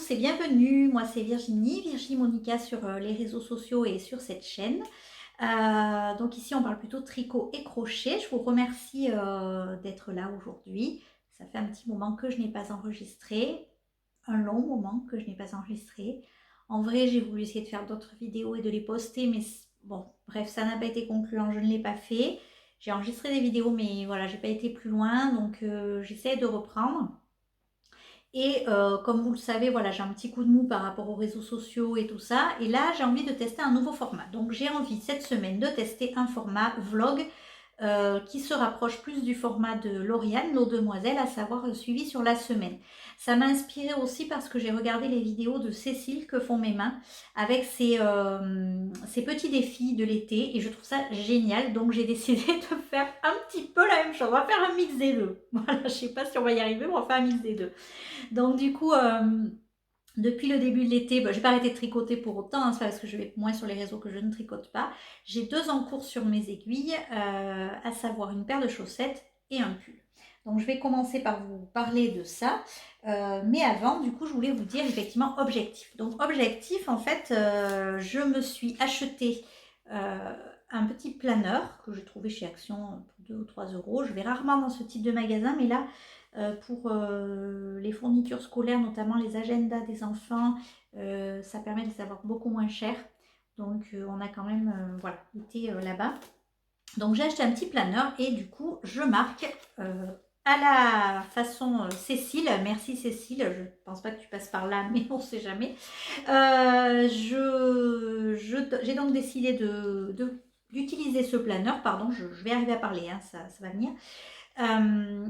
tous et bienvenue. Moi c'est Virginie Monica sur les réseaux sociaux et sur cette chaîne. Donc ici on parle plutôt tricot et crochet. Je vous remercie d'être là aujourd'hui. Ça fait un petit moment que je n'ai pas enregistré, un long moment que je n'ai pas enregistré. En vrai j'ai voulu essayer de faire d'autres vidéos et de les poster, mais bon bref ça n'a pas été concluant, je ne l'ai pas fait. J'ai enregistré des vidéos mais voilà j'ai pas été plus loin, donc j'essaie de reprendre. Et comme vous le savez, voilà, j'ai un petit coup de mou par rapport aux réseaux sociaux et tout ça. Et là, j'ai envie de tester un nouveau format. Donc, j'ai envie cette semaine de tester un format vlog qui se rapproche plus du format de Lauriane, nos demoiselles, à savoir suivi sur la semaine. Ça m'a inspiré aussi parce que j'ai regardé les vidéos de Cécile que font mes mains avec ses petits défis de l'été et je trouve ça génial. Donc j'ai décidé de faire un petit peu la même chose. On va faire un mix des deux. Voilà, je sais pas si on va y arriver, mais on va faire un mix des deux. Donc du coup, depuis le début de l'été, je n'ai pas arrêté de tricoter pour autant, hein, c'est pas parce que je vais moins sur les réseaux que je ne tricote pas. J'ai 2 en cours sur mes aiguilles, à savoir une paire de chaussettes et un pull. Donc je vais commencer par vous parler de ça, mais avant, du coup, je voulais vous dire effectivement objectif. Donc objectif, en fait, je me suis acheté un petit planeur que j'ai trouvé chez Action pour 2 ou 3 euros. Je vais rarement dans ce type de magasin, mais là, pour les fournitures scolaires, notamment les agendas des enfants, ça permet de les avoir beaucoup moins cher. Donc on a quand même voilà, été là-bas. Donc j'ai acheté un petit planeur et du coup je marque à la façon Cécile. Merci Cécile, je ne pense pas que tu passes par là, mais on ne sait jamais. J'ai donc décidé d'utiliser ce planeur, pardon, je vais arriver à parler, hein, ça va venir.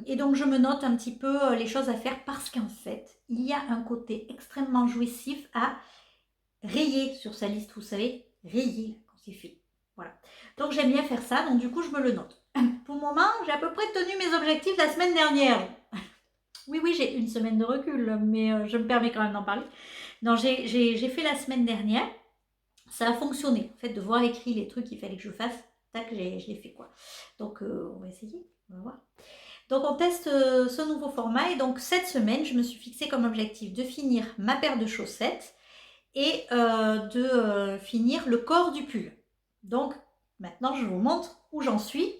Et donc je me note un petit peu les choses à faire parce qu'en fait, il y a un côté extrêmement jouissif à rayer sur sa liste, vous savez, rayer quand c'est fait. Voilà. Donc j'aime bien faire ça, donc du coup je me le note. Pour le moment, j'ai à peu près tenu mes objectifs la semaine dernière. Oui, j'ai une semaine de recul, mais je me permets quand même d'en parler. Donc j'ai fait la semaine dernière, ça a fonctionné. En fait, de voir écrit les trucs qu'il fallait que je fasse, tac, je l'ai fait quoi. Donc on va essayer, on va voir. Donc on teste ce nouveau format et donc cette semaine, je me suis fixé comme objectif de finir ma paire de chaussettes et de finir le corps du pull. Donc maintenant, je vous montre où j'en suis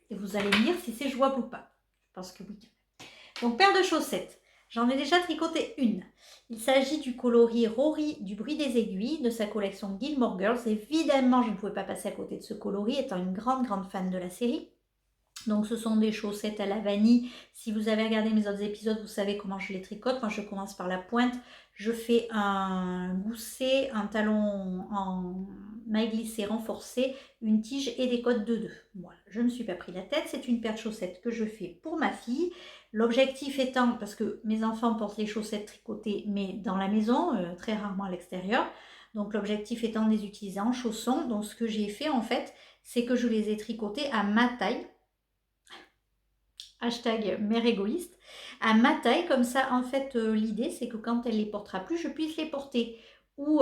et vous allez me dire si c'est jouable ou pas. Je pense que oui. Donc paire de chaussettes, j'en ai déjà tricoté une. Il s'agit du coloris Rory du bruit des aiguilles de sa collection Gilmore Girls. Évidemment, je ne pouvais pas passer à côté de ce coloris étant une grande fan de la série. Donc ce sont des chaussettes à la vanille. Si vous avez regardé mes autres épisodes, vous savez comment je les tricote. Moi je commence par la pointe, je fais un gousset, un talon en maille glissée renforcée, une tige et des côtes de 2. Voilà, je ne me suis pas pris la tête, c'est une paire de chaussettes que je fais pour ma fille. L'objectif étant, parce que mes enfants portent les chaussettes tricotées mais dans la maison, très rarement à l'extérieur. Donc l'objectif étant de les utiliser en chaussons. Donc ce que j'ai fait en fait, c'est que je les ai tricotées à ma taille. Hashtag mère égoïste, à ma taille, comme ça en fait l'idée c'est que quand elle les portera plus, je puisse les porter, ou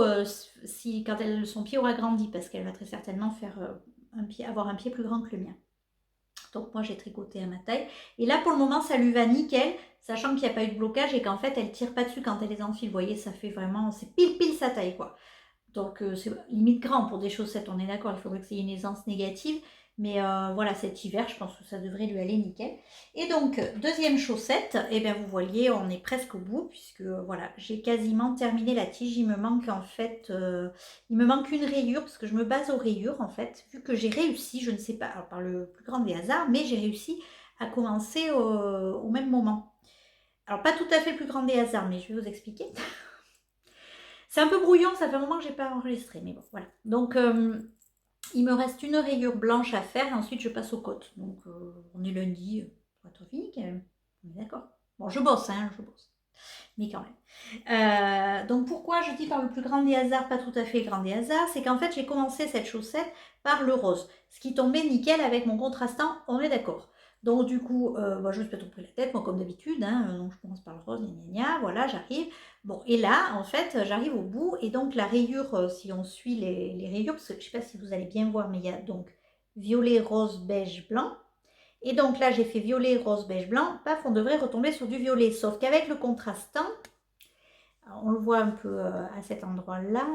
si quand son pied aura grandi, parce qu'elle va très certainement faire avoir un pied plus grand que le mien. Donc moi j'ai tricoté à ma taille, et là pour le moment ça lui va nickel, sachant qu'il n'y a pas eu de blocage et qu'en fait elle tire pas dessus quand elle les enfile, vous voyez, ça fait vraiment, c'est pile sa taille quoi. Donc c'est limite grand pour des chaussettes, on est d'accord, il faudrait que c'est une aisance négative. Mais voilà, cet hiver, je pense que ça devrait lui aller nickel. Et donc, deuxième chaussette, et bien vous voyez, on est presque au bout, puisque voilà, j'ai quasiment terminé la tige. Il me manque en fait, il me manque une rayure, parce que je me base aux rayures en fait, vu que j'ai réussi, je ne sais pas, alors, par le plus grand des hasards, mais j'ai réussi à commencer au même moment. Alors pas tout à fait le plus grand des hasards, mais je vais vous expliquer. C'est un peu brouillon, ça fait un moment que je n'ai pas enregistré, mais bon, voilà. Donc, il me reste une rayure blanche à faire et ensuite je passe aux côtes. Donc, on est lundi, pour être fini quand même. On est d'accord. Bon, je bosse, hein, je bosse. Mais quand même. Donc, pourquoi je dis par le plus grand des hasards, pas tout à fait le grand des hasards, c'est qu'en fait, j'ai commencé cette chaussette par le rose. Ce qui tombait nickel avec mon contrastant, on est d'accord. Donc du coup, je me suis pas trop pris la tête, moi comme d'habitude, hein, donc je commence par le rose, gna, voilà, j'arrive. Bon, et là, en fait, j'arrive au bout, et donc la rayure, si on suit les rayures, parce que je ne sais pas si vous allez bien voir, mais il y a donc violet, rose, beige, blanc. Et donc là, j'ai fait violet, rose, beige, blanc, paf, on devrait retomber sur du violet, sauf qu'avec le contrastant, Alors, on le voit un peu à cet endroit-là.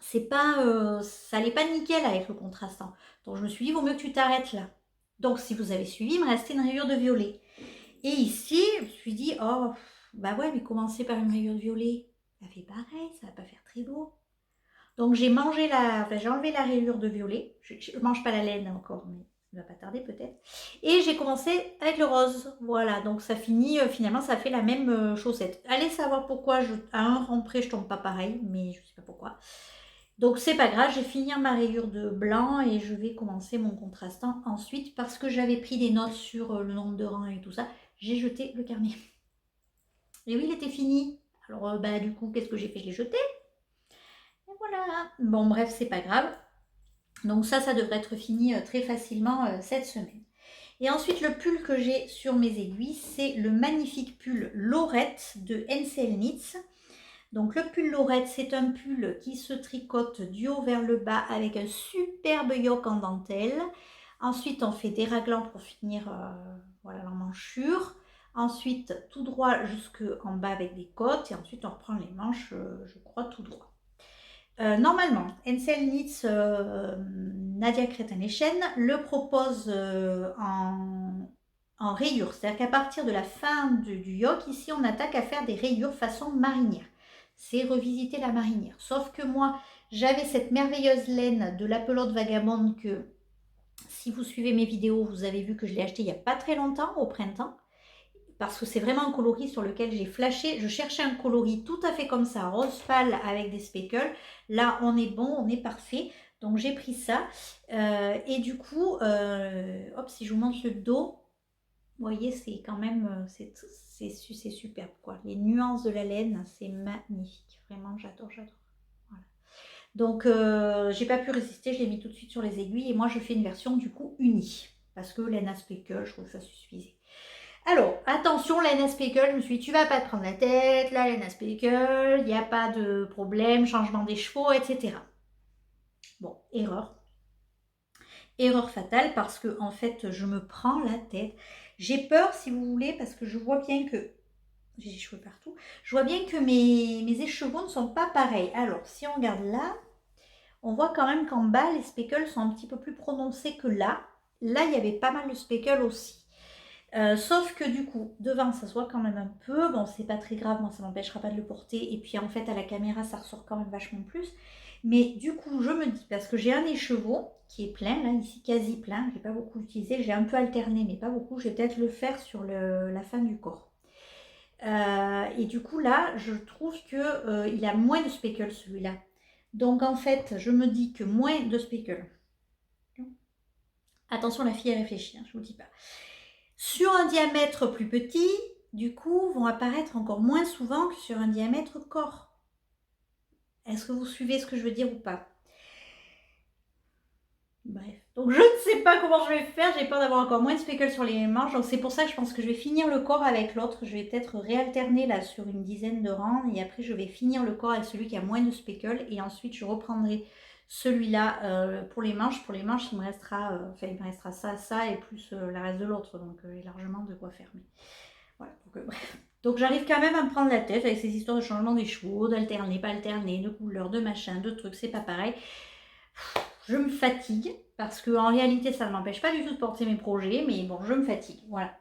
C'est pas, ça allait pas nickel avec le contrastant. Donc je me suis dit, vaut mieux que tu t'arrêtes là. Donc si vous avez suivi, il me restait une rayure de violet. Et ici, je me suis dit, oh, bah ouais, mais commencer par une rayure de violet, ça fait pareil, ça va pas faire très beau. Donc j'ai j'ai enlevé la rayure de violet. Je mange pas la laine encore, mais ça va pas tarder peut-être. Et j'ai commencé avec le rose. Voilà, donc ça finit, finalement ça fait la même chaussette. Allez savoir pourquoi, à un rang près je tombe pas pareil, mais je sais pas pourquoi. Donc c'est pas grave, je vais finir ma rayure de blanc et je vais commencer mon contrastant ensuite parce que j'avais pris des notes sur le nombre de rangs et tout ça. J'ai jeté le carnet. Et oui, il était fini. Alors bah du coup, qu'est-ce que j'ai fait? Je l'ai jeté. Et voilà. Bon bref, c'est pas grave. Donc ça devrait être fini très facilement cette semaine. Et ensuite, le pull que j'ai sur mes aiguilles, c'est le magnifique pull Lorette de NCL Knits. Donc le pull Lorette, c'est un pull qui se tricote du haut vers le bas avec un superbe yoke en dentelle. Ensuite, on fait des raglans pour finir voilà, l'emmanchure. Ensuite, tout droit jusqu'en bas avec des côtes. Et ensuite, on reprend les manches, je crois, tout droit. Normalement, NCL Knits Nadia Crétin-Lechen le propose en rayures. C'est-à-dire qu'à partir de la fin du yoke, ici, on attaque à faire des rayures façon marinière. C'est revisiter la marinière. Sauf que moi, j'avais cette merveilleuse laine de la pelote vagabonde que, si vous suivez mes vidéos, vous avez vu que je l'ai acheté il n'y a pas très longtemps, au printemps. Parce que c'est vraiment un coloris sur lequel j'ai flashé. Je cherchais un coloris tout à fait comme ça, rose pâle avec des speckles. Là, on est bon, on est parfait. Donc, j'ai pris ça. Et du coup, hop, si je vous montre le dos, vous voyez, c'est quand même, c'est superbe, quoi. Les nuances de la laine, c'est magnifique. Vraiment, j'adore, j'adore. Voilà. Donc, j'ai pas pu résister, je l'ai mis tout de suite sur les aiguilles. Et moi, je fais une version, du coup, unie. Parce que laine à speckle, je trouve que ça suffisait. Alors, attention, la laine speckle, je me suis dit, tu vas pas te prendre la tête, la laine speckle, il n'y a pas de problème, changement des chevaux, etc. Bon, erreur. Erreur fatale parce que, en fait, je me prends la tête. J'ai peur, si vous voulez, parce que je vois bien que, j'ai des cheveux partout, je vois bien que mes écheveaux ne sont pas pareils. Alors, si on regarde là, on voit quand même qu'en bas, les speckles sont un petit peu plus prononcés que là. Là, il y avait pas mal de speckles aussi. Sauf que du coup, devant, ça se voit quand même un peu. Bon, c'est pas très grave, moi, ça m'empêchera pas de le porter. Et puis, en fait, à la caméra, ça ressort quand même vachement plus. Mais du coup, je me dis, parce que j'ai un écheveau qui est plein, là, ici, quasi plein. J'ai pas beaucoup utilisé. J'ai un peu alterné, mais pas beaucoup. Je vais peut-être le faire sur la fin du corps. Et du coup, là, je trouve que il a moins de speckles, celui-là. Donc, en fait, je me dis que moins de speckles. Attention, la fille, elle réfléchit, hein, je vous dis pas. Sur un diamètre plus petit, du coup, vont apparaître encore moins souvent que sur un diamètre corps. Est-ce que vous suivez ce que je veux dire ou pas? Bref, donc je ne sais pas comment je vais faire, j'ai peur d'avoir encore moins de speckles sur les manches, donc c'est pour ça que je pense que je vais finir le corps avec l'autre. Je vais peut-être réalterner là sur une dizaine de rangs et après je vais finir le corps avec celui qui a moins de speckles et ensuite je reprendrai celui-là pour les manches. Pour les manches, il me restera ça et plus le reste de l'autre, donc largement de quoi faire. Mais voilà, bref. Donc j'arrive quand même à me prendre la tête avec ces histoires de changement des chevaux, d'alterner, pas alterner, de couleurs, de machin, de trucs, c'est pas pareil. Je me fatigue parce qu'en réalité ça ne m'empêche pas du tout de porter mes projets, mais bon, je me fatigue, voilà.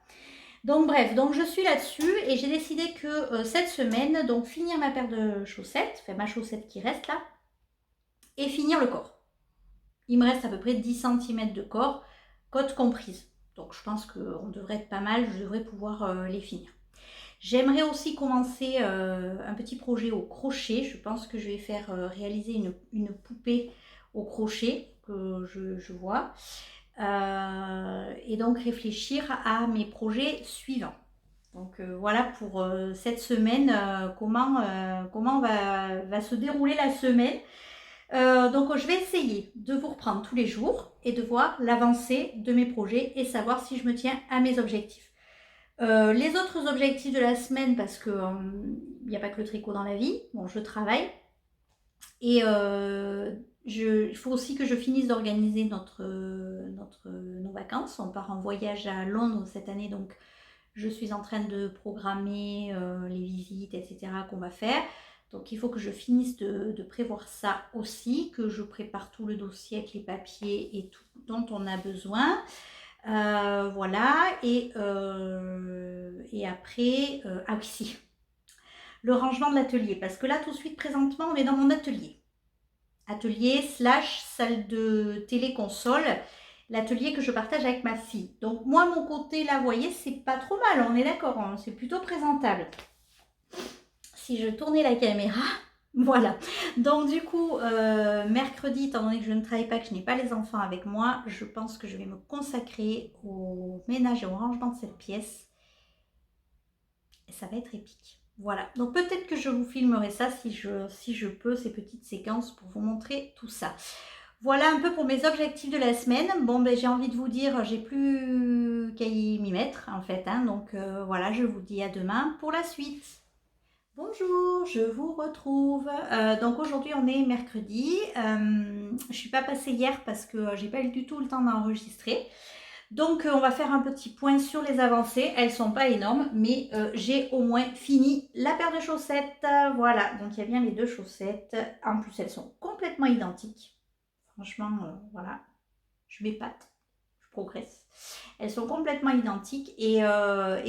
Donc bref, donc je suis là-dessus et j'ai décidé que cette semaine, donc finir ma paire de chaussettes, enfin ma chaussette qui reste là, et finir le corps. Il me reste à peu près 10 cm de corps, côte comprise. Donc je pense qu'on devrait être pas mal, je devrais pouvoir les finir. J'aimerais aussi commencer un petit projet au crochet. Je pense que je vais faire réaliser une poupée au crochet que je vois. Et donc réfléchir à mes projets suivants. Donc voilà pour cette semaine, comment va se dérouler la semaine. Donc je vais essayer de vous reprendre tous les jours et de voir l'avancée de mes projets et savoir si je me tiens à mes objectifs. Les autres objectifs de la semaine, parce que il n'y a pas que le tricot dans la vie, bon je travaille et il faut aussi que je finisse d'organiser nos vacances. On part en voyage à Londres cette année, donc Je suis en train de programmer les visites, etc. qu'on va faire. Donc il faut que je finisse de prévoir ça aussi, que je prépare tout le dossier avec les papiers et tout dont on a besoin. Voilà, et après, ah oui, si, le rangement de l'atelier, parce que là, tout de suite, présentement, on est dans mon atelier. Atelier slash salle de télé-console, l'atelier que je partage avec ma fille. Donc moi, mon côté, là, vous voyez, c'est pas trop mal, on est d'accord, hein, c'est plutôt présentable. Si je tournais la caméra, voilà. Donc du coup, mercredi, étant donné que je ne travaille pas, que je n'ai pas les enfants avec moi, je pense que je vais me consacrer au ménage et au rangement de cette pièce. Et ça va être épique. Voilà, donc peut-être que je vous filmerai ça si je peux, ces petites séquences pour vous montrer tout ça. Voilà un peu pour mes objectifs de la semaine. Bon, ben, j'ai envie de vous dire, j'ai plus qu'à y m'y mettre en fait. Hein, donc voilà, je vous dis à demain pour la suite. Bonjour, je vous retrouve. Donc aujourd'hui on est mercredi. Je suis pas passée hier parce que j'ai pas eu du tout le temps d'enregistrer. Donc on va faire un petit point sur les avancées. Elles sont pas énormes, mais j'ai au moins fini la paire de chaussettes. Voilà, donc il y a bien les deux chaussettes. En plus elles sont complètement identiques. Franchement, voilà, je m'épate, je progresse. Elles sont complètement identiques et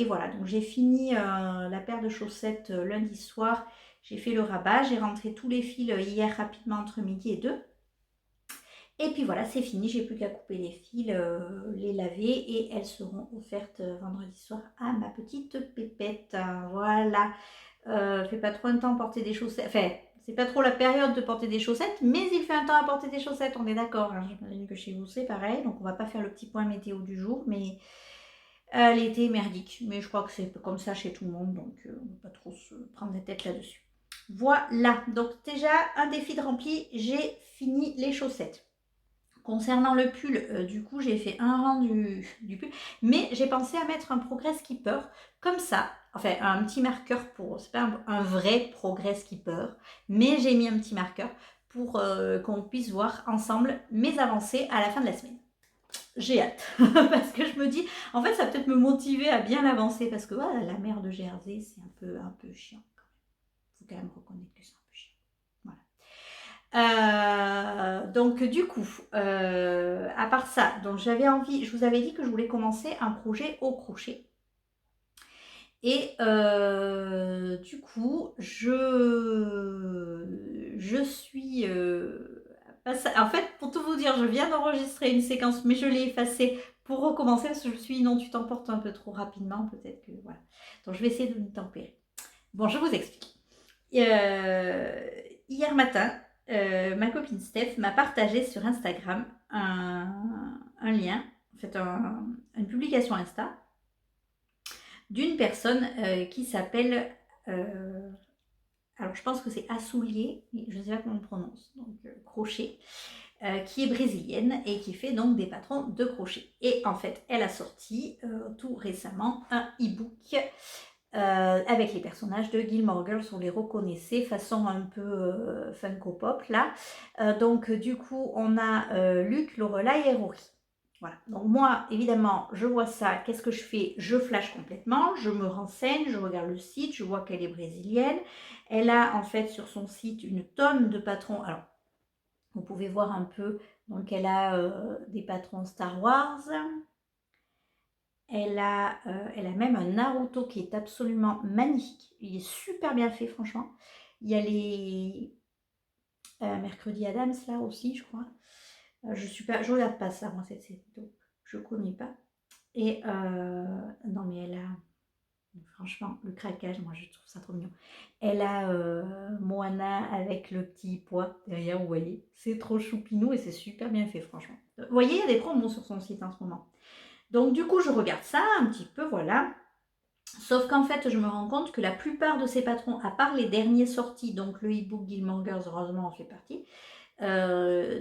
voilà, donc j'ai fini la paire de chaussettes lundi soir. J'ai fait le rabat, j'ai rentré tous les fils hier rapidement entre midi et 2. Et puis voilà, c'est fini, j'ai plus qu'à couper les fils, les laver et elles seront offertes vendredi soir à ma petite pépette. Voilà, fait pas trop un temps porter des chaussettes, enfin, c'est pas trop la période de porter des chaussettes, mais il fait un temps à porter des chaussettes, on est d'accord, hein, j'imagine que chez vous c'est pareil, donc on va pas faire le petit point météo du jour, mais l'été est merdique, mais je crois que c'est comme ça chez tout le monde, donc on ne va pas trop se prendre la tête là-dessus. Voilà, donc déjà un défi de rempli, j'ai fini les chaussettes. Concernant le pull, du coup, j'ai fait un rang du pull, mais j'ai pensé à mettre un progress keeper comme ça, enfin un petit marqueur pour, c'est pas un vrai progress keeper, mais j'ai mis un petit marqueur pour qu'on puisse voir ensemble mes avancées à la fin de la semaine. J'ai hâte, parce que je me dis, en fait, ça va peut-être me motiver à bien l'avancer, parce que voilà, la mer de Jersey, c'est un peu chiant. Il faut quand même reconnaître que c'est un peu chiant. Donc du coup, à part ça, donc j'avais envie, je vous avais dit que je voulais commencer un projet au crochet. Et du coup, je suis... en fait, pour tout vous dire, je viens d'enregistrer une séquence, mais je l'ai effacée pour recommencer parce que je me suis dit non, tu t'emportes un peu trop rapidement, peut-être que... Voilà. Donc je vais essayer de me tempérer. Bon, je vous explique. Hier matin, ma copine Steph m'a partagé sur Instagram un lien, en fait une publication Insta d'une personne qui s'appelle, alors je pense que c'est Assoulier, je ne sais pas comment on le prononce, donc crochet, qui est brésilienne et qui fait donc des patrons de crochet. Et en fait, elle a sorti tout récemment un e-book avec les personnages de Gilmore Girls, on les reconnaissait, façon un peu Funko Pop là. Donc du coup, on a Luc, Lorelai et Rory. Voilà, donc moi, évidemment, je vois ça, qu'est-ce que je fais? Je flash complètement, je me renseigne, je regarde le site, je vois qu'elle est brésilienne. Elle a en fait sur son site une tonne de patrons. Alors, vous pouvez voir un peu, donc elle a des patrons Star Wars. Elle a même un Naruto qui est absolument magnifique. Il est super bien fait, franchement. Il y a les Mercredi Adams là aussi, je crois. Je regarde pas ça, moi, cette série. Donc, je connais pas. Et non, mais elle a... Franchement, le craquage, moi, je trouve ça trop mignon. Elle a Moana avec le petit pois derrière, vous voyez. C'est trop choupinou et c'est super bien fait, franchement. Vous voyez, il y a des promos sur son site en ce moment. Donc du coup, je regarde ça un petit peu, voilà. Sauf qu'en fait, je me rends compte que la plupart de ces patrons, à part les derniers sortis, donc le e-book Gilmore Girls, heureusement en fait partie,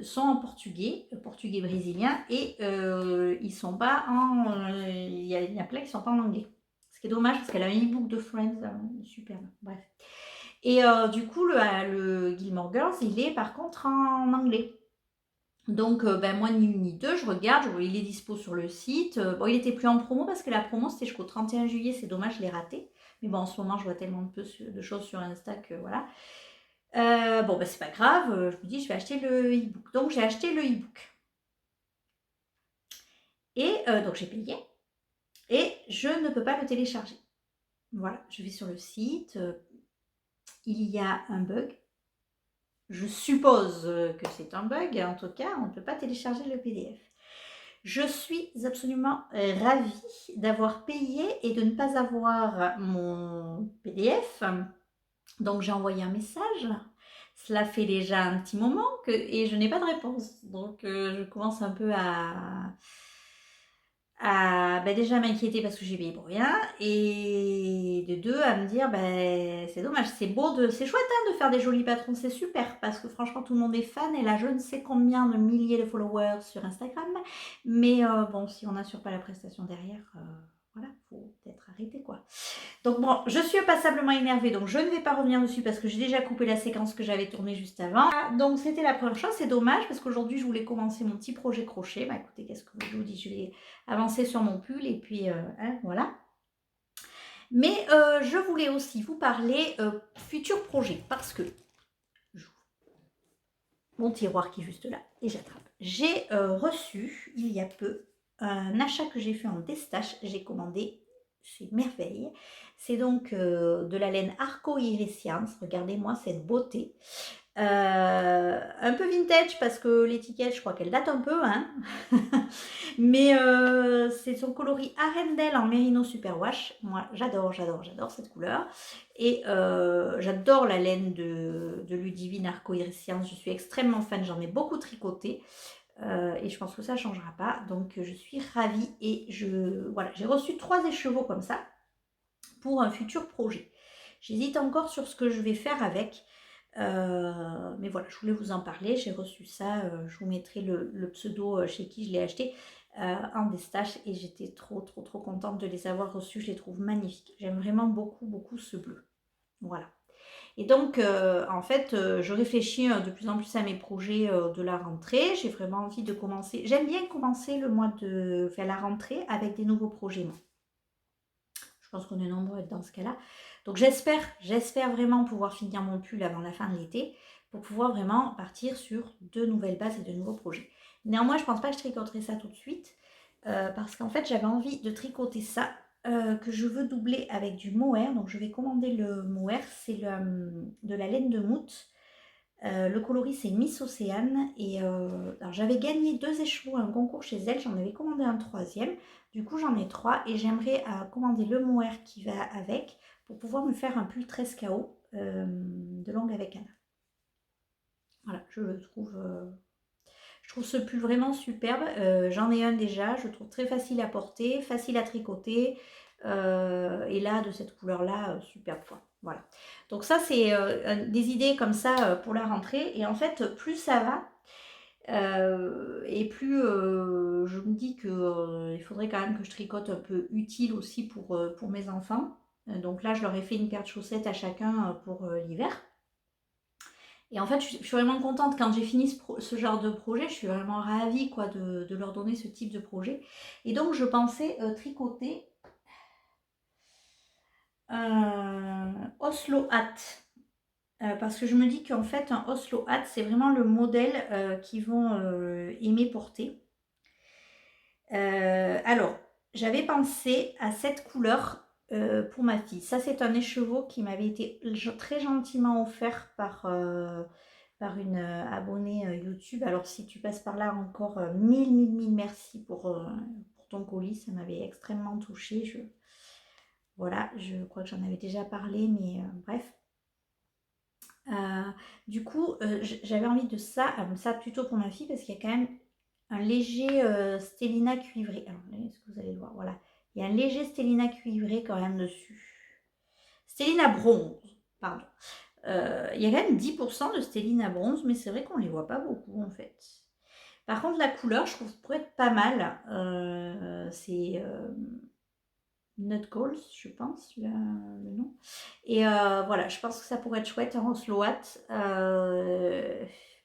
sont en portugais brésilien, et ils sont pas en... Il y a plein qui sont pas en anglais. Ce qui est dommage parce qu'elle a un e-book de Friends, superbe, bref. Et du coup, le Gilmore Girls, il est par contre en anglais. Donc, ben, moi, ni une ni deux, je regarde, je vois, il est dispo sur le site. Bon, il était plus en promo parce que la promo, c'était jusqu'au 31 juillet. C'est dommage, je l'ai raté. Mais bon, en ce moment, je vois tellement de choses sur Insta que voilà. Bon, ben, c'est pas grave. Je me dis, je vais acheter le e-book. Donc, j'ai acheté le e-book. Et donc, j'ai payé. Et je ne peux pas le télécharger. Voilà, je vais sur le site. Il y a un bug. Je suppose que c'est un bug. En tout cas, on ne peut pas télécharger le PDF. Je suis absolument ravie d'avoir payé et de ne pas avoir mon PDF. Donc j'ai envoyé un message. Cela fait déjà un petit moment et je n'ai pas de réponse. Donc je commence un peu à déjà m'inquiéter parce que j'ai payé pour rien et de deux à me dire c'est dommage, c'est chouette hein, de faire des jolis patrons, c'est super parce que franchement tout le monde est fan et là je ne sais combien de milliers de followers sur Instagram, mais bon si on n'assure pas la prestation derrière, voilà, faut peut-être arrêter quoi. Donc bon, je suis passablement énervée, donc je ne vais pas revenir dessus parce que j'ai déjà coupé la séquence que j'avais tournée juste avant. Donc c'était la première chose, c'est dommage parce qu'aujourd'hui je voulais commencer mon petit projet crochet. Bah écoutez, qu'est-ce que je vous dis, je vais avancer sur mon pull et puis hein, voilà. Mais je voulais aussi vous parler futur projet parce que mon tiroir qui est juste là et j'attrape. J'ai reçu il y a peu un achat que j'ai fait en Destache. J'ai commandé, c'est merveille. C'est donc de la laine Arco Iriscience. Regardez-moi cette beauté. Un peu vintage parce que l'étiquette, je crois qu'elle date un peu, hein. Mais c'est son coloris Arendelle en Merino Superwash. Moi, j'adore cette couleur. Et j'adore la laine de Ludivine Arco Iriscience. Je suis extrêmement fan, j'en ai beaucoup tricoté. Et je pense que ça ne changera pas. Donc, je suis ravie. Et voilà, j'ai reçu 3 écheveaux comme ça pour un futur projet. J'hésite encore sur ce que je vais faire avec. Mais voilà, je voulais vous en parler. J'ai reçu ça. Je vous mettrai le pseudo chez qui je l'ai acheté en Destache. Et j'étais trop contente de les avoir reçus. Je les trouve magnifiques. J'aime vraiment beaucoup ce bleu. Voilà. Et donc, en fait, je réfléchis de plus en plus à mes projets de la rentrée. J'ai vraiment envie de commencer. J'aime bien commencer le mois de la rentrée avec des nouveaux projets. Moi. Je pense qu'on est nombreux à être dans ce cas-là. Donc j'espère vraiment pouvoir finir mon pull avant la fin de l'été pour pouvoir vraiment partir sur de nouvelles bases et de nouveaux projets. Néanmoins, je ne pense pas que je tricoterai ça tout de suite parce qu'en fait, j'avais envie de tricoter ça que je veux doubler avec du mohair. Donc je vais commander le mohair, c'est de la laine de moute. Le coloris c'est Miss Océane et alors j'avais gagné 2 écheveaux à un concours chez elle, j'en avais commandé un troisième, du coup j'en ai 3 et j'aimerais commander le mohair qui va avec pour pouvoir me faire un pull 13 KO de longue avec Anna. Voilà, je trouve ce pull vraiment superbe, j'en ai un déjà, je le trouve très facile à porter, facile à tricoter et là de cette couleur là, superbe quoi. Voilà. Donc ça, c'est des idées comme ça pour la rentrée. Et en fait, plus ça va, et plus je me dis qu'il faudrait quand même que je tricote un peu utile aussi pour mes enfants. Donc là, je leur ai fait une paire de chaussettes à chacun pour l'hiver. Et en fait, je suis vraiment contente quand j'ai fini ce genre de projet. Je suis vraiment ravie quoi, de leur donner ce type de projet. Et donc, je pensais tricoter Oslo Hat. Parce que je me dis qu'en fait, un Oslo Hat, c'est vraiment le modèle qu'ils vont aimer porter. Alors, j'avais pensé à cette couleur pour ma fille. Ça, c'est un écheveau qui m'avait été très gentiment offert par une abonnée YouTube. Alors, si tu passes par là, encore mille merci pour ton colis. Ça m'avait extrêmement touchée. Voilà, je crois que j'en avais déjà parlé, mais bref. Du coup, j'avais envie de ça plutôt pour ma fille parce qu'il y a quand même un léger Stellina cuivré. Alors, est-ce que vous allez le voir? Voilà. Il y a un léger Stellina cuivré quand même dessus. Stellina bronze, pardon. Il y a quand même 10% de Stellina bronze, mais c'est vrai qu'on ne les voit pas beaucoup en fait. Par contre, la couleur, je trouve, pourrait être pas mal. C'est Nut Goals, je pense, le nom. Et voilà, je pense que ça pourrait être chouette en Oslo Hat.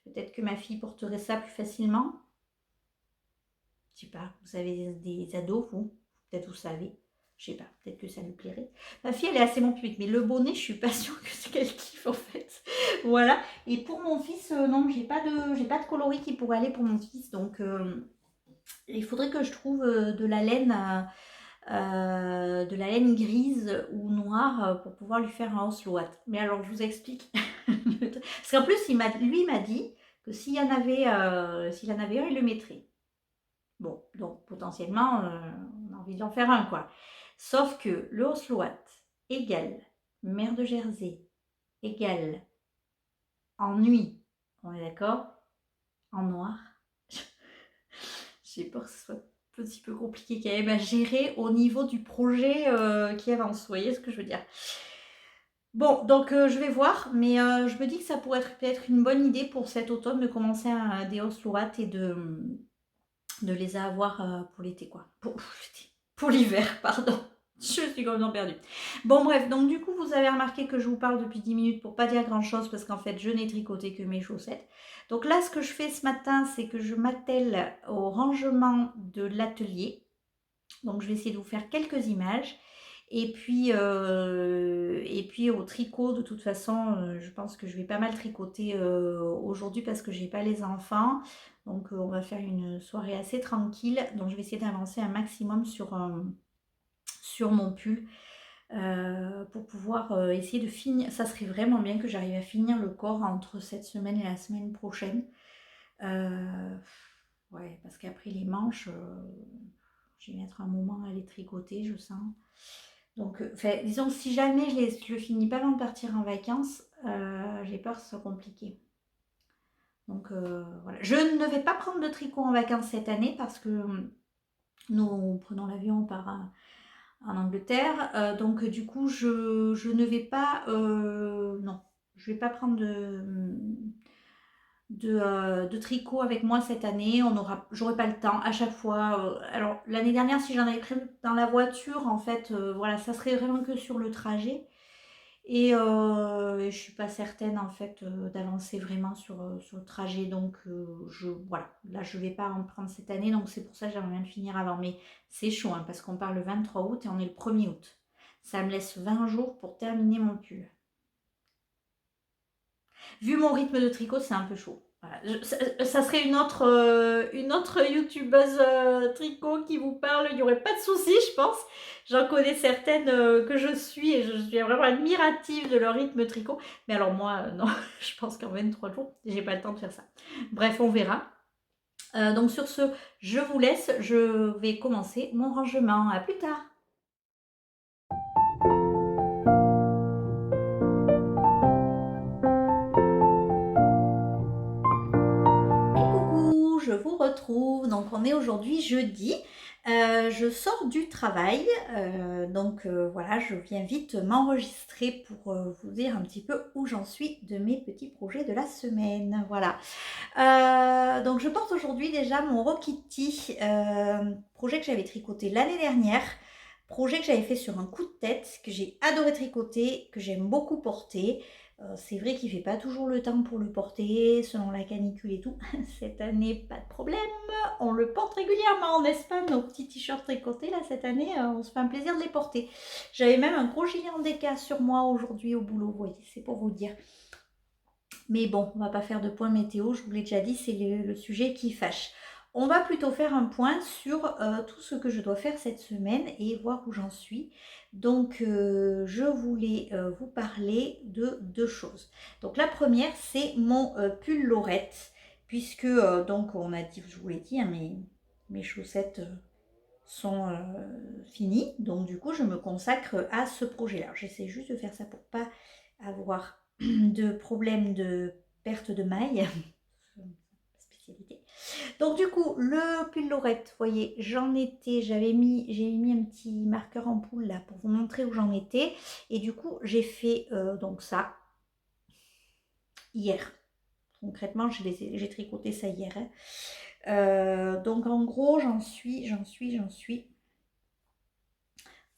Peut-être que ma fille porterait ça plus facilement. Je sais pas, vous avez des ados, vous? Peut-être vous savez. Je sais pas, peut-être que ça lui plairait. Ma fille, elle est assez mon public, mais le bonnet, je suis pas sûre que c'est qu'elle kiffe en fait. Voilà. Et pour mon fils, non, j'ai pas de coloris qui pourrait aller pour mon fils. Donc, il faudrait que je trouve de la laine grise ou noire pour pouvoir lui faire un Oslo Watt. Mais alors, je vous explique. Parce qu'en plus, lui, il m'a dit que s'il en avait un, il le mettrait. Bon, donc potentiellement, on a envie d'en faire un, quoi. Sauf que le Osloat égale mer de Jersey égale en nuit, on est d'accord? En noir. J'ai peur que ce soit un petit peu compliqué quand même à gérer au niveau du projet qui avance. Vous voyez ce que je veux dire? Bon, donc je vais voir, mais je me dis que ça pourrait être peut-être une bonne idée pour cet automne de commencer des Osloat et de les avoir pour l'été, quoi. Pour l'hiver, pardon. Je suis complètement perdue. Bon, bref, donc du coup, vous avez remarqué que je vous parle depuis 10 minutes pour pas dire grand-chose parce qu'en fait, je n'ai tricoté que mes chaussettes. Donc là, ce que je fais ce matin, c'est que je m'attelle au rangement de l'atelier. Donc, je vais essayer de vous faire quelques images. Et puis au tricot, de toute façon, je pense que je vais pas mal tricoter aujourd'hui parce que j'ai pas les enfants. Donc on va faire une soirée assez tranquille. Donc je vais essayer d'avancer un maximum sur mon pull pour pouvoir essayer de finir. Ça serait vraiment bien que j'arrive à finir le corps entre cette semaine et la semaine prochaine. Ouais, parce qu'après les manches, je vais mettre un moment à les tricoter, je sens. Donc, disons que si jamais je le finis pas avant de partir en vacances, j'ai peur que ce soit compliqué. Donc, voilà. Je ne vais pas prendre de tricot en vacances cette année parce que nous prenons l'avion, on part en Angleterre. Donc, du coup, je ne vais pas... non, je vais pas prendre de tricot avec moi cette année. J'aurai pas le temps à chaque fois. Alors l'année dernière, si j'en avais pris dans la voiture, en fait, voilà, ça serait vraiment que sur le trajet. Et je suis pas certaine en fait d'avancer vraiment sur le trajet. Donc voilà, là je vais pas en prendre cette année. Donc c'est pour ça que j'aimerais bien le finir avant. Mais c'est chaud hein, parce qu'on part le 23 août et on est le 1er août. Ça me laisse 20 jours pour terminer mon pull. Vu mon rythme de tricot, c'est un peu chaud. Voilà. Ça serait une autre youtubeuse tricot qui vous parle, il n'y aurait pas de souci, je pense. J'en connais certaines que je suis et je suis vraiment admirative de leur rythme tricot. Mais alors moi, non, je pense qu'en 23 jours, j'ai pas le temps de faire ça. Bref, on verra. Donc sur ce, je vous laisse, je vais commencer mon rangement. À plus tard. Et coucou, je vous retrouve. Donc on est aujourd'hui jeudi. Je sors du travail, donc voilà, je viens vite m'enregistrer pour vous dire un petit peu où j'en suis de mes petits projets de la semaine. Voilà. Donc je porte aujourd'hui déjà mon Rokitty, projet que j'avais tricoté l'année dernière. Projet que j'avais fait sur un coup de tête, que j'ai adoré tricoter, que j'aime beaucoup porter. C'est vrai qu'il ne fait pas toujours le temps pour le porter, selon la canicule et tout. Cette année, pas de problème, on le porte régulièrement, n'est-ce pas? Nos petits t-shirts tricotés, là, cette année, on se fait un plaisir de les porter. J'avais même un gros gilet en déca sur moi aujourd'hui au boulot, vous voyez, c'est pour vous dire. Mais bon, on va pas faire de point météo, je vous l'ai déjà dit, c'est le sujet qui fâche. On va plutôt faire un point sur tout ce que je dois faire cette semaine et voir où j'en suis. Donc, je voulais vous parler de deux choses. Donc, la première, c'est mon pull Lorette, puisque, donc, on a dit, je vous l'ai dit, hein, mes chaussettes sont finies. Donc, du coup, je me consacre à ce projet-là. J'essaie juste de faire ça pour pas avoir de problème de perte de maille. Spécialité. Donc du coup, le pull Lorette, vous voyez, j'ai mis un petit marqueur en poule là pour vous montrer où j'en étais. Et du coup, j'ai fait donc ça hier. Concrètement, j'ai tricoté ça hier. Hein. Donc en gros, j'en suis.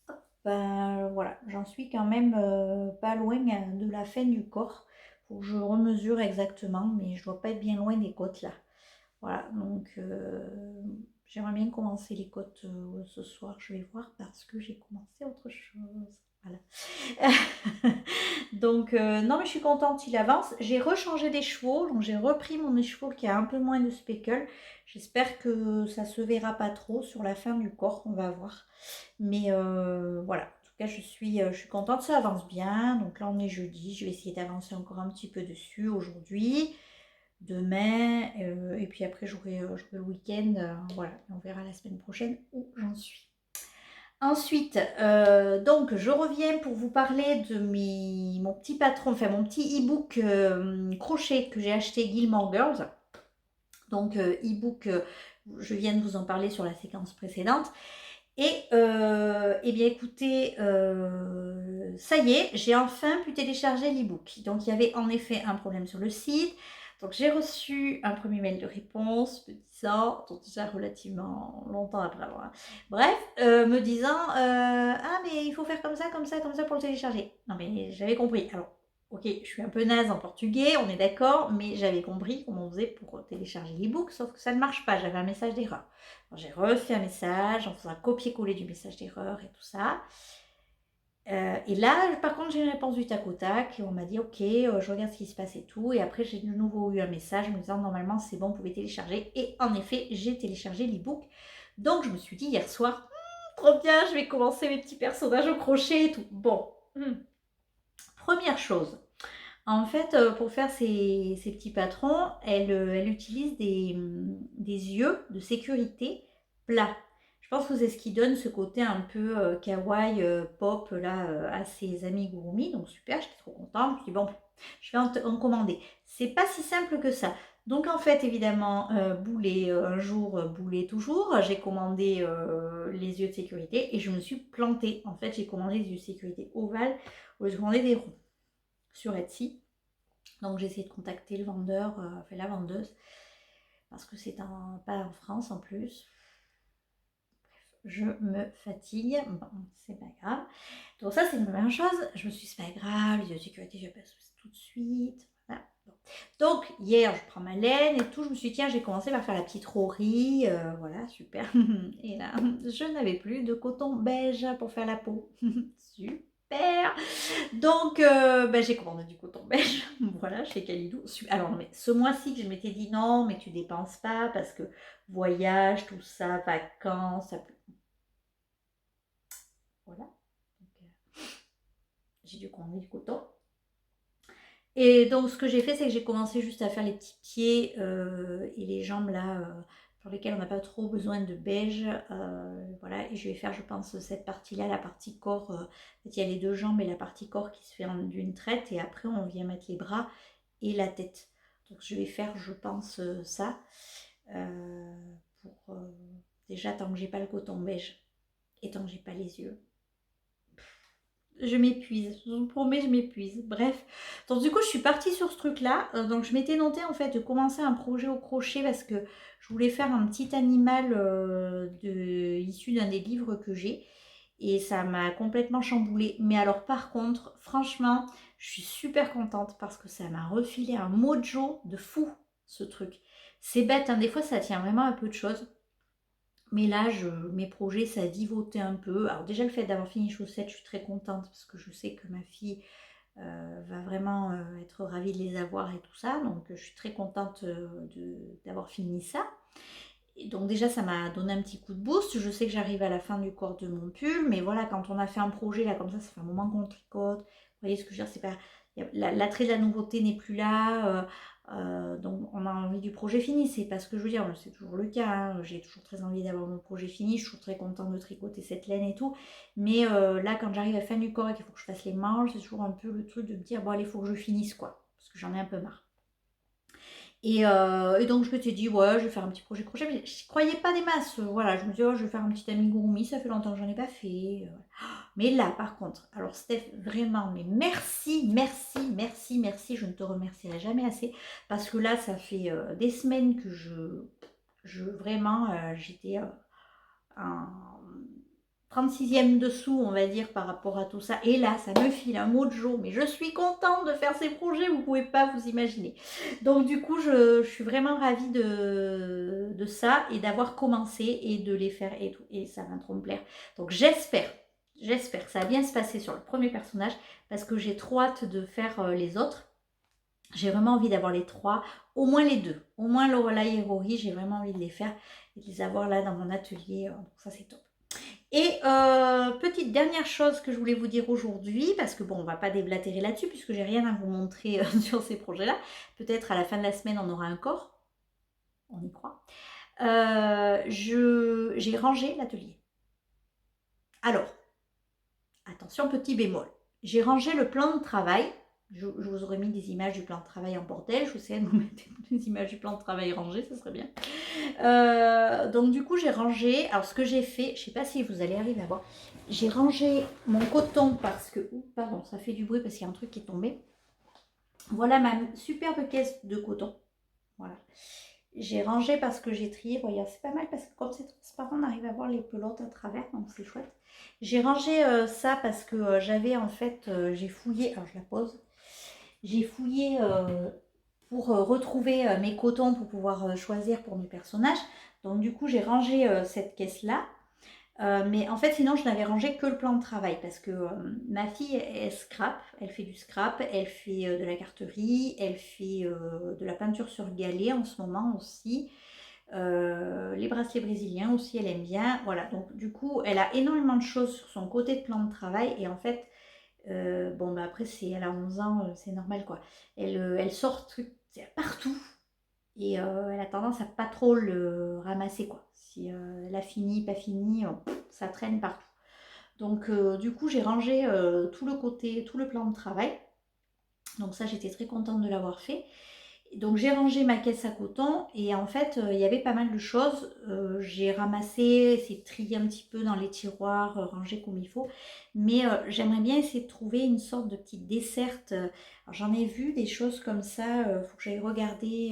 Hop, ben, voilà, j'en suis quand même pas loin de la fin du corps. Faut que je remesure exactement, mais je dois pas être bien loin des côtes là. Voilà, donc j'aimerais bien commencer les côtes ce soir. Je vais voir parce que j'ai commencé autre chose. Voilà. Donc, non, mais je suis contente, il avance. J'ai rechangé des chevaux, donc j'ai repris mon écheveau qui a un peu moins de speckle. J'espère que ça se verra pas trop sur la fin du corps, on va voir. Mais voilà, en tout cas, je suis contente, ça avance bien. Donc là, on est jeudi, je vais essayer d'avancer encore un petit peu dessus aujourd'hui, demain, et puis après, j'aurai le week-end. Voilà, on verra la semaine prochaine où j'en suis. Ensuite, donc je reviens pour vous parler de mon petit patron, enfin mon petit e-book crochet que j'ai acheté Gilmore Girls. Donc e-book, je viens de vous en parler sur la séquence précédente. Et eh bien écoutez, ça y est, j'ai enfin pu télécharger l'e-book. Donc il y avait en effet un problème sur le site. Donc j'ai reçu un premier mail de réponse me disant, donc déjà relativement longtemps après avoir, bref, me disant ah mais il faut faire comme ça, comme ça, comme ça pour le télécharger. Non mais j'avais compris. Alors ok, je suis un peu naze en portugais, on est d'accord, mais j'avais compris comment on faisait pour télécharger l'e-book, sauf que ça ne marche pas, j'avais un message d'erreur. J'ai refait un message en faisant un copier-coller du message d'erreur et tout ça. Et là, par contre, j'ai une réponse du tac au tac et on m'a dit ok, je regarde ce qui se passe et tout. Et après, j'ai de nouveau eu un message me disant normalement c'est bon, vous pouvez télécharger. Et en effet, j'ai téléchargé l'e-book. Donc, je me suis dit hier soir, trop bien, je vais commencer mes petits personnages au crochet et tout. Bon, première chose. En fait, pour faire ces petits patrons, elle utilise des yeux de sécurité plats. Je pense que c'est ce qui donne ce côté un peu kawaii, pop là, à ses amigurumis. Donc super, j'étais trop contente. Je me suis dit, bon, je vais en commander. C'est pas si simple que ça. Donc en fait, évidemment, boulet un jour, boulet toujours. J'ai commandé les yeux de sécurité et je me suis plantée. En fait, j'ai commandé des yeux de sécurité ovales au lieu de commander des ronds sur Etsy. Donc j'ai essayé de contacter le vendeur, enfin la vendeuse, parce que c'est pas en France en plus. Bref, je me fatigue, bon, c'est pas grave. Donc ça c'est une première chose, je me suis dit c'est pas grave, les yeux de sécurité je passe tout de suite. Voilà. Bon. Donc hier je prends ma laine et tout, je me suis dit tiens j'ai commencé par faire la petite rorie, voilà super. Et là je n'avais plus de coton beige pour faire la peau. Super. Donc, j'ai commandé du coton beige, voilà, chez Calidou. Alors, mais ce mois-ci que je m'étais dit non, mais tu dépenses pas parce que voyage, tout ça, vacances, ça... Voilà. Donc, j'ai dû commander du coton. Et donc, ce que j'ai fait, c'est que j'ai commencé juste à faire les petits pieds et les jambes là, pour lesquelles on n'a pas trop besoin de beige. Voilà, et je vais faire, je pense, cette partie-là, la partie corps. En fait, il y a les deux jambes et la partie corps qui se fait d'une traite. Et après, on vient mettre les bras et la tête. Donc, je vais faire, je pense, ça. Pour déjà, tant que j'ai pas le coton beige et tant que j'ai pas les yeux. Je m'épuise, je vous promets, je m'épuise. Bref, donc du coup, je suis partie sur ce truc-là. Donc, je m'étais noté en fait de commencer un projet au crochet parce que je voulais faire un petit animal issu d'un des livres que j'ai. Et ça m'a complètement chamboulée. Mais alors, par contre, franchement, je suis super contente parce que ça m'a refilé un mojo de fou, ce truc. C'est bête, hein, des fois, ça tient vraiment à peu de choses. Mais là, mes projets, ça a divoté un peu. Alors déjà, le fait d'avoir fini les chaussettes, je suis très contente parce que je sais que ma fille va vraiment être ravie de les avoir et tout ça. Donc, je suis très contente d'avoir fini ça. Et donc déjà, ça m'a donné un petit coup de boost. Je sais que j'arrive à la fin du corps de mon pull. Mais voilà, quand on a fait un projet là comme ça fait un moment qu'on tricote. Vous voyez ce que je veux dire, c'est pas... L'attrait de la nouveauté n'est plus là. Donc on a envie du projet fini, c'est pas ce que je veux dire, c'est toujours le cas, hein. J'ai toujours très envie d'avoir mon projet fini, je suis toujours très contente de tricoter cette laine et tout, mais là quand j'arrive à la fin du corps et qu'il faut que je fasse les manches, c'est toujours un peu le truc de me dire bon allez, il faut que je finisse quoi, parce que j'en ai un peu marre. Et donc je m'étais dit ouais, je vais faire un petit projet crochet, mais je croyais pas des masses, voilà, je me disais oh, je vais faire un petit amigurumi, ça fait longtemps que j'en ai pas fait. Mais là, par contre, alors Steph, vraiment, mais merci, merci, merci, merci, je ne te remercierai jamais assez, parce que là, ça fait des semaines que vraiment, j'étais 36e dessous, on va dire, par rapport à tout ça. Et là, ça me file un mojo, mais je suis contente de faire ces projets, vous ne pouvez pas vous imaginer. Donc du coup, je suis vraiment ravie de ça et d'avoir commencé et de les faire et tout. Et ça va trop me plaire. Donc j'espère que ça va bien se passer sur le premier personnage parce que j'ai trop hâte de faire les autres. J'ai vraiment envie d'avoir les trois, au moins les deux. Au moins Lorelai et Rory, j'ai vraiment envie de les faire et de les avoir là dans mon atelier. Donc ça, c'est top. Et petite dernière chose que je voulais vous dire aujourd'hui, parce que bon, on va pas déblatérer là-dessus, puisque j'ai rien à vous montrer sur ces projets-là. Peut-être à la fin de la semaine, on aura un corps. On y croit. J'ai rangé l'atelier. Alors, attention, petit bémol. J'ai rangé le plan de travail. Je vous aurais mis des images du plan de travail en bordel. Je vous sais, vous mettez des images du plan de travail rangé, ça serait bien. Donc du coup, j'ai rangé. Alors, ce que j'ai fait, je ne sais pas si vous allez arriver à voir. J'ai rangé mon coton parce que... pardon, ça fait du bruit parce qu'il y a un truc qui est tombé. Voilà ma superbe caisse de coton. Voilà. J'ai rangé parce que j'ai trié. Voyez, c'est pas mal parce que comme c'est transparent, on arrive à voir les pelotes à travers. Donc, c'est chouette. J'ai rangé ça parce que j'avais en fait... j'ai fouillé... Alors, je la pose. J'ai fouillé pour retrouver mes cotons pour pouvoir choisir pour mes personnages. Donc du coup, j'ai rangé cette caisse-là. Mais en fait, sinon, je n'avais rangé que le plan de travail parce que ma fille, elle scrape, elle fait du scrap, elle fait de la carterie, elle fait de la peinture sur galet en ce moment aussi. Les bracelets brésiliens aussi, elle aime bien. Voilà, donc du coup, elle a énormément de choses sur son côté de plan de travail et en fait, bon, bah après, elle a 11 ans, c'est normal quoi. Elle sort truc partout et elle a tendance à pas trop le ramasser quoi. Si elle a fini, pas fini, ça traîne partout. Donc, du coup, j'ai rangé tout le côté, tout le plan de travail. Donc, ça, j'étais très contente de l'avoir fait. Donc j'ai rangé ma caisse à coton et en fait il y avait pas mal de choses. J'ai ramassé, essayé de trier un petit peu dans les tiroirs, ranger comme il faut. Mais j'aimerais bien essayer de trouver une sorte de petite desserte. Alors j'en ai vu des choses comme ça, il faut que j'aille regarder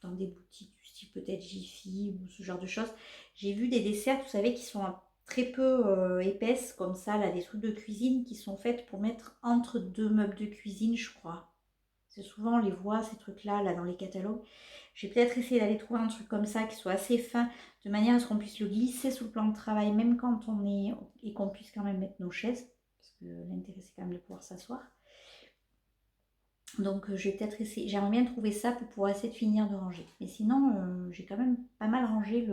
dans des boutiques du style peut-être Jiffy ou ce genre de choses. J'ai vu des desserts, vous savez, qui sont très peu épaisses comme ça, là, des trucs de cuisine qui sont faites pour mettre entre deux meubles de cuisine, je crois. C'est souvent on les voit ces trucs-là là dans les catalogues. J'ai peut-être essayé d'aller trouver un truc comme ça qui soit assez fin, de manière à ce qu'on puisse le glisser sous le plan de travail, même quand on est et qu'on puisse quand même mettre nos chaises, parce que l'intérêt c'est quand même de pouvoir s'asseoir. Donc je vais peut-être essayer. J'aimerais bien trouver ça pour pouvoir essayer de finir de ranger. Mais sinon, j'ai quand même pas mal rangé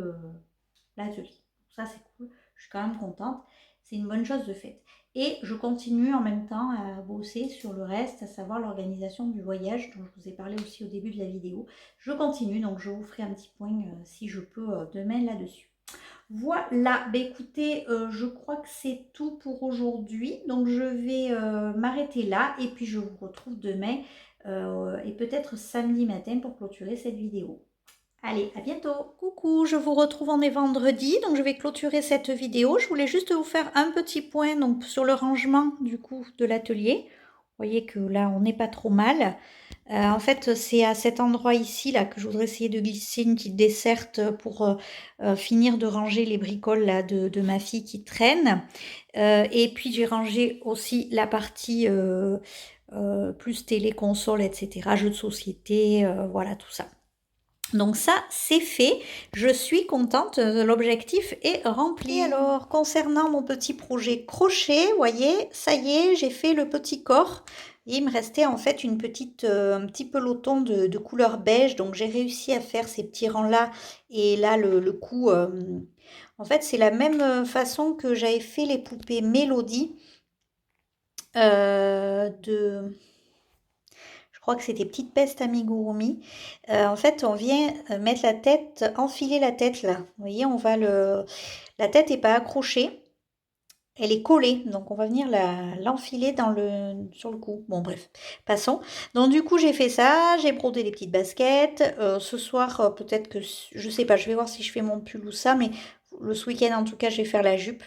l'atelier. Ça c'est cool. Je suis quand même contente. C'est une bonne chose de faite. Et je continue en même temps à bosser sur le reste, à savoir l'organisation du voyage dont je vous ai parlé aussi au début de la vidéo. Je continue, donc je vous ferai un petit point si je peux demain là-dessus. Voilà, bah écoutez, je crois que c'est tout pour aujourd'hui. Donc je vais m'arrêter là et puis je vous retrouve demain et peut-être samedi matin pour clôturer cette vidéo. Allez, à bientôt. Coucou, je vous retrouve, on est vendredi, donc je vais clôturer cette vidéo. Je voulais juste vous faire un petit point donc, sur le rangement du coup de l'atelier. Vous voyez que là, on n'est pas trop mal. En fait, c'est à cet endroit ici là que je voudrais essayer de glisser une petite desserte pour finir de ranger les bricoles là, de ma fille qui traînent. Et puis j'ai rangé aussi la partie plus télé, console, etc. Jeux de société, voilà tout ça. Donc ça, c'est fait. Je suis contente. L'objectif est rempli. Et alors, concernant mon petit projet crochet, vous voyez, ça y est, j'ai fait le petit corps. Et il me restait en fait un petit peloton de couleur beige. Donc j'ai réussi à faire ces petits rangs-là. Et là, le cou, en fait, c'est la même façon que j'avais fait les poupées Mélodie je crois que c'était Petite Peste Amigurumi. En fait, on vient mettre la tête, enfiler la tête là. Vous voyez, la tête n'est pas accrochée, elle est collée. Donc, on va venir l'enfiler sur le cou. Bon, bref, passons. Donc, du coup, j'ai fait ça. J'ai brodé les petites baskets. Ce soir, peut-être que, je sais pas, je vais voir si je fais mon pull ou ça. Mais ce week-end, en tout cas, je vais faire la jupe.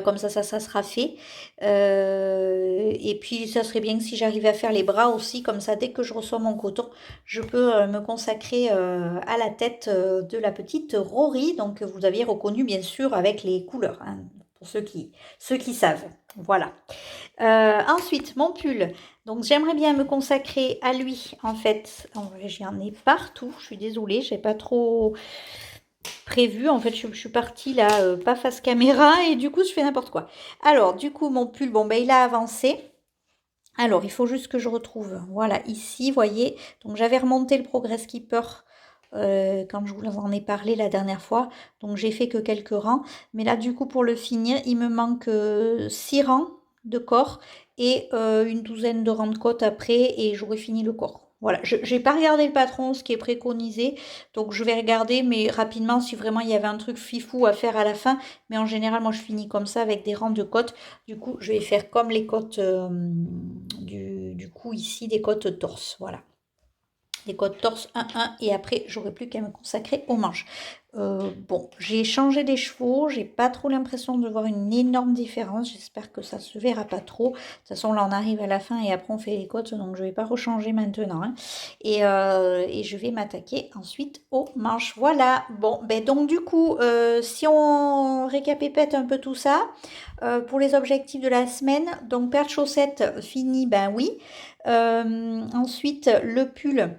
Comme ça sera fait. Et puis, ça serait bien que si j'arrivais à faire les bras aussi, comme ça, dès que je reçois mon coton, je peux me consacrer à la tête de la petite Rory. Donc, vous aviez reconnu, bien sûr, avec les couleurs, hein, pour ceux qui savent. Voilà. Ensuite, mon pull. Donc, j'aimerais bien me consacrer à lui, en fait. J'en ai partout. Je suis désolée, j'ai pas trop prévu. En fait, je suis partie là, pas face caméra, et du coup, je fais n'importe quoi. Alors, du coup, mon pull, bon, ben, il a avancé. Alors, il faut juste que je retrouve. Voilà, ici, voyez. Donc, j'avais remonté le Progress Keeper quand je vous en ai parlé la dernière fois. Donc, j'ai fait que quelques rangs. Mais là, du coup, pour le finir, il me manque 6 rangs de corps et une douzaine de rangs de côte après, et j'aurai fini le corps. Voilà, je n'ai pas regardé le patron, ce qui est préconisé, donc je vais regarder, mais rapidement, si vraiment il y avait un truc fifou à faire à la fin. Mais en général, moi, je finis comme ça avec des rangs de côtes. Du coup, je vais faire comme les côtes du cou ici, des côtes torse, voilà. Les côtes torse 1-1, et après j'aurai plus qu'à me consacrer aux manches. Bon, j'ai changé les chevaux, j'ai pas trop l'impression de voir une énorme différence, j'espère que ça se verra pas trop. De toute façon, là on arrive à la fin et après on fait les côtes, donc je vais pas rechanger maintenant, hein. Et je vais m'attaquer ensuite aux manches. Voilà, bon, ben donc du coup, si on récapépète un peu tout ça, pour les objectifs de la semaine, donc paire de chaussettes fini, ben oui. Ensuite, le pull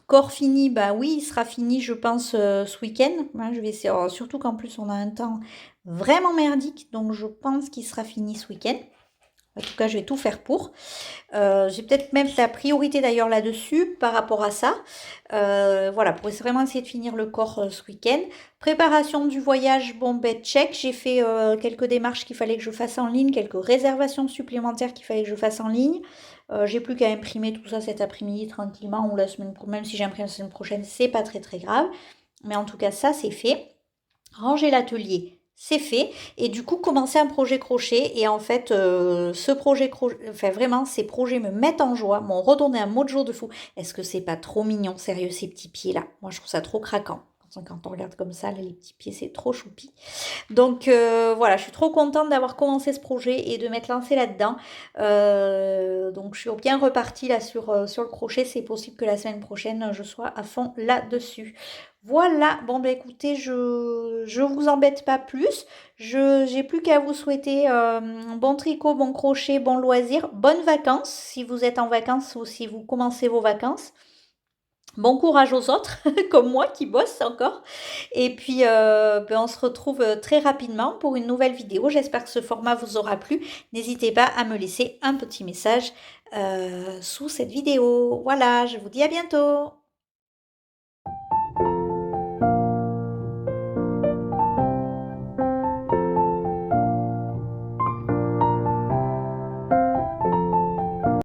corps fini, bah oui, il sera fini, je pense, ce week-end. Hein, je vais essayer, surtout qu'en plus, on a un temps vraiment merdique, donc je pense qu'il sera fini ce week-end. En tout cas, je vais tout faire pour. J'ai peut-être même la priorité d'ailleurs là-dessus par rapport à ça. Voilà, pour vraiment essayer de finir le corps ce week-end. Préparation du voyage, bon ben check. J'ai fait quelques démarches qu'il fallait que je fasse en ligne, quelques réservations supplémentaires qu'il fallait que je fasse en ligne. J'ai plus qu'à imprimer tout ça cet après-midi tranquillement, ou la semaine prochaine. Même si j'imprime la semaine prochaine, c'est pas très très grave. Mais en tout cas, ça c'est fait. Ranger l'atelier, c'est fait. Et du coup, commencer un projet crochet. Et en fait, ce projet crochet, enfin vraiment, ces projets me mettent en joie, m'ont redonné un mojo de fou. Est-ce que c'est pas trop mignon, sérieux, ces petits pieds-là? Moi, je trouve ça trop craquant. Quand on regarde comme ça, là, les petits pieds, c'est trop choupi. Donc voilà, je suis trop contente d'avoir commencé ce projet et de m'être lancée là-dedans. Donc je suis bien repartie là sur le crochet. C'est possible que la semaine prochaine, je sois à fond là-dessus. Voilà, bon bah écoutez, je vous embête pas plus. J'ai plus qu'à vous souhaiter bon tricot, bon crochet, bon loisir, bonnes vacances si vous êtes en vacances ou si vous commencez vos vacances. Bon courage aux autres, comme moi qui bossent encore. Et puis, ben, on se retrouve très rapidement pour une nouvelle vidéo. J'espère que ce format vous aura plu. N'hésitez pas à me laisser un petit message sous cette vidéo. Voilà, je vous dis à bientôt.